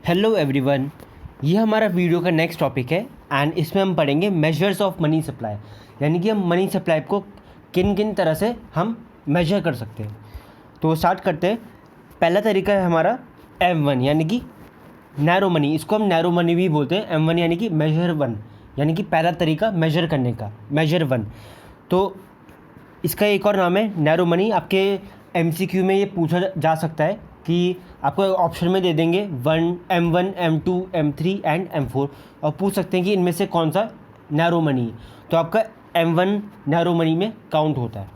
Hello everyone, ये हमारा video का नेक्स्ट टॉपिक है एंड इसमें हम पढ़ेंगे मेजर्स ऑफ मनी सप्लाई, यानी कि हम मनी सप्लाई को किन किन तरह से हम मेजर कर सकते हैं। तो स्टार्ट करते हैं। पहला तरीका है हमारा M1 यानी कि नैरो मनी। इसको हम नैरो मनी भी बोलते हैं। M1 यानी कि मेजर वन, यानी कि पहला तरीका मेजर करने का, मेजर वन। तो इसका एक और नाम है नैरो मनी। आपके MCQ में ये पूछा जा सकता है कि आपको ऑप्शन में दे देंगे M1, M2, M3 and M4 और पूछ सकते हैं कि इनमें से कौन सा नैरो मनी है। तो आपका M1 नैरो मनी में काउंट होता है।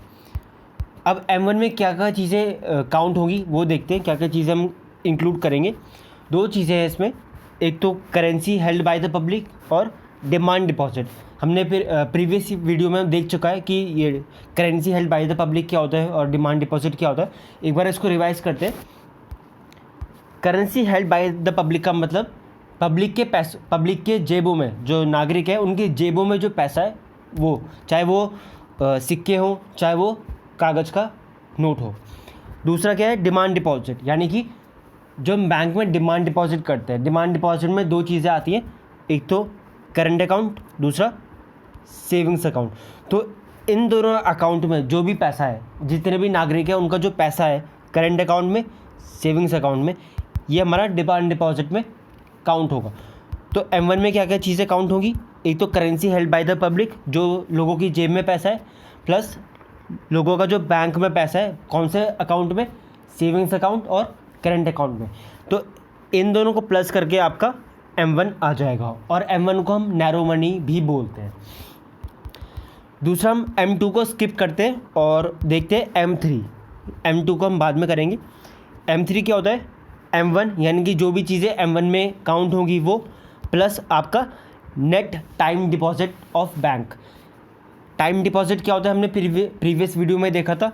अब M1 में क्या क्या चीज़ें काउंट होगी वो देखते हैं, क्या क्या चीज़ें हम इंक्लूड करेंगे। दो चीज़ें हैं इसमें, एक तो currency held by the public और डिमांड डिपॉजिट। हमने फिर प्रीवियस वीडियो में देख चुका है कि ये currency held by the public क्या होता है और डिमांड डिपॉजिट क्या होता है। एक बार इसको रिवाइज करते हैं। Currency held by the public का मतलब पब्लिक के पैसे, पब्लिक के जेबों में, जो नागरिक है उनकी जेबों में जो पैसा है वो, चाहे वो सिक्के हों चाहे वो कागज़ का नोट हो। दूसरा क्या है डिमांड डिपॉजिट, यानी कि जो हम बैंक में डिमांड डिपॉजिट करते हैं। डिमांड डिपॉजिट में दो चीज़ें आती हैं, एक तो करंट अकाउंट, दूसरा सेविंग्स अकाउंट। तो इन दोनों अकाउंट में जो भी पैसा है, जितने भी नागरिक हैं उनका जो पैसा है करंट अकाउंट में, सेविंग्स अकाउंट में, ये हमारा डिमांड डिपॉजिट में काउंट होगा। तो M1 में क्या क्या चीज़ें काउंट होगी, एक तो currency held by the public, जो लोगों की जेब में पैसा है, प्लस लोगों का जो बैंक में पैसा है, कौन से अकाउंट में, सेविंग्स अकाउंट और करंट अकाउंट में। तो इन दोनों को प्लस करके आपका M1 आ जाएगा और M1 को हम नैरो मनी भी बोलते हैं। दूसरा हम M2 को स्किप करते हैं और देखते हैं M3। M2 को हम बाद में करेंगे। M3 क्या होता है, M1 यानी कि जो भी चीज़ें M1 में काउंट होंगी वो, प्लस आपका net time deposit of bank. Time deposit क्या होता है, हमने प्रीवियस वीडियो में देखा था।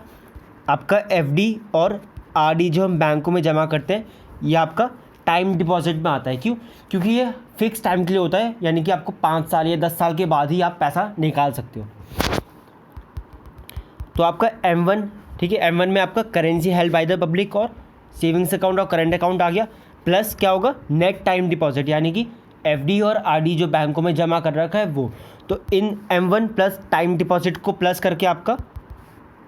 आपका FD और RD जो हम बैंकों में जमा करते हैं, ये आपका टाइम डिपॉजिट में आता है। क्यों? क्योंकि ये फिक्स टाइम के लिए होता है, यानी कि आपको 5 साल या 10 साल के बाद ही आप पैसा निकाल सकते हो। तो आपका M1, ठीक है, M1 में आपका currency held by the public और सेविंग्स अकाउंट और करंट अकाउंट आ गया, प्लस क्या होगा नेट टाइम डिपॉजिट, यानी कि FD और RD जो बैंकों में जमा कर रखा है वो। तो इन M1 प्लस टाइम डिपॉजिट को प्लस करके आपका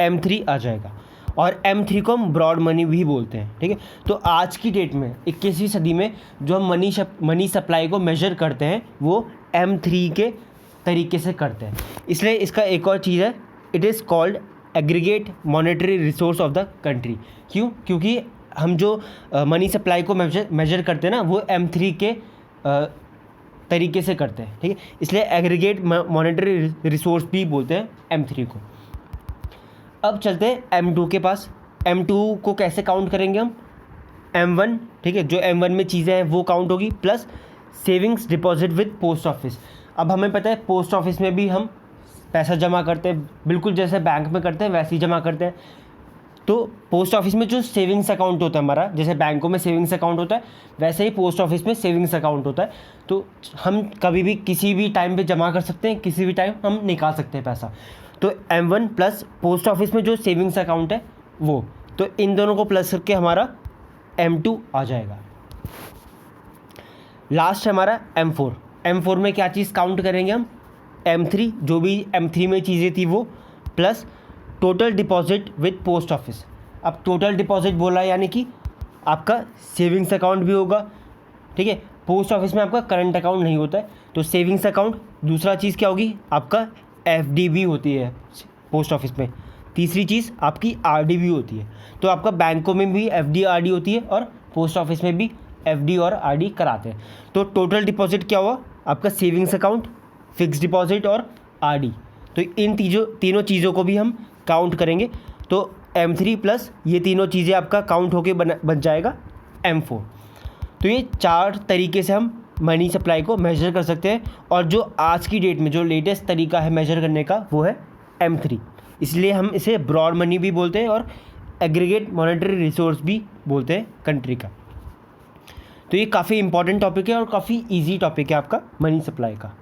M3 आ जाएगा और M3 को हम ब्रॉड मनी भी बोलते हैं। ठीक है, तो आज की डेट में 21वीं सदी में जो हम मनी सप्लाई को मेजर करते हैं वो M3 के तरीके से करते हैं। इसलिए इसका एक और चीज़ है, it is called aggregate monetary resource of the country. क्यों? क्योंकि हम जो मनी सप्लाई को मेजर करते हैं ना, वो M3 के तरीके से करते हैं। ठीक है, इसलिए एग्रीगेट मॉनेटरी रिसोर्स भी बोलते हैं M3 को। अब चलते हैं M2 के पास। M2 को कैसे काउंट करेंगे हम, M1, ठीक है, जो M1 में चीज़ें हैं वो काउंट होगी, plus savings deposit with post office. अब हमें पता है पोस्ट ऑफिस में भी हम पैसा जमा करते हैं, बिल्कुल जैसे बैंक में करते हैं वैसे ही जमा करते हैं। तो पोस्ट ऑफिस में जो सेविंग्स अकाउंट होता है हमारा, जैसे बैंकों में सेविंग्स अकाउंट होता है वैसे ही पोस्ट ऑफिस में सेविंग्स अकाउंट होता है। तो हम कभी भी किसी भी टाइम पे जमा कर सकते हैं, किसी भी टाइम हम निकाल सकते हैं पैसा। तो M1 प्लस पोस्ट ऑफिस में जो सेविंग्स अकाउंट है वो, तो इन दोनों को प्लस करके हमारा M2 आ जाएगा। लास्ट है हमारा M4। M4 में क्या चीज़ काउंट करेंगे हम, M3, जो भी M3 में चीज़ें थी वो, plus total deposit with post office. अब टोटल डिपॉजिट बोला यानी कि आपका सेविंग्स अकाउंट भी होगा, ठीक है, पोस्ट ऑफिस में आपका करंट अकाउंट नहीं होता है तो सेविंग्स अकाउंट। दूसरा चीज़ क्या होगी, आपका FD भी होती है पोस्ट ऑफिस में। तीसरी चीज़ आपकी RD भी होती है। तो आपका बैंकों में भी FD RD होती है और पोस्ट ऑफिस में भी FD और RD कराते हैं। तो टोटल डिपॉजिट क्या हुआ, आपका सेविंग्स अकाउंट, फिक्स डिपॉजिट और RD। तो इन तीनों चीज़ों को भी हम काउंट करेंगे। तो M3 प्लस ये तीनों चीज़ें आपका काउंट होके बन जाएगा M4। तो ये 4 तरीके से हम मनी सप्लाई को मेजर कर सकते हैं और जो आज की डेट में जो लेटेस्ट तरीका है मेजर करने का वो है M3। इसलिए हम इसे ब्रॉड मनी भी बोलते हैं और एग्रीगेट मॉनेटरी रिसोर्स भी बोलते हैं कंट्री का। तो ये काफ़ी इंपॉर्टेंट टॉपिक है और काफ़ी ईजी टॉपिक है आपका मनी सप्लाई का।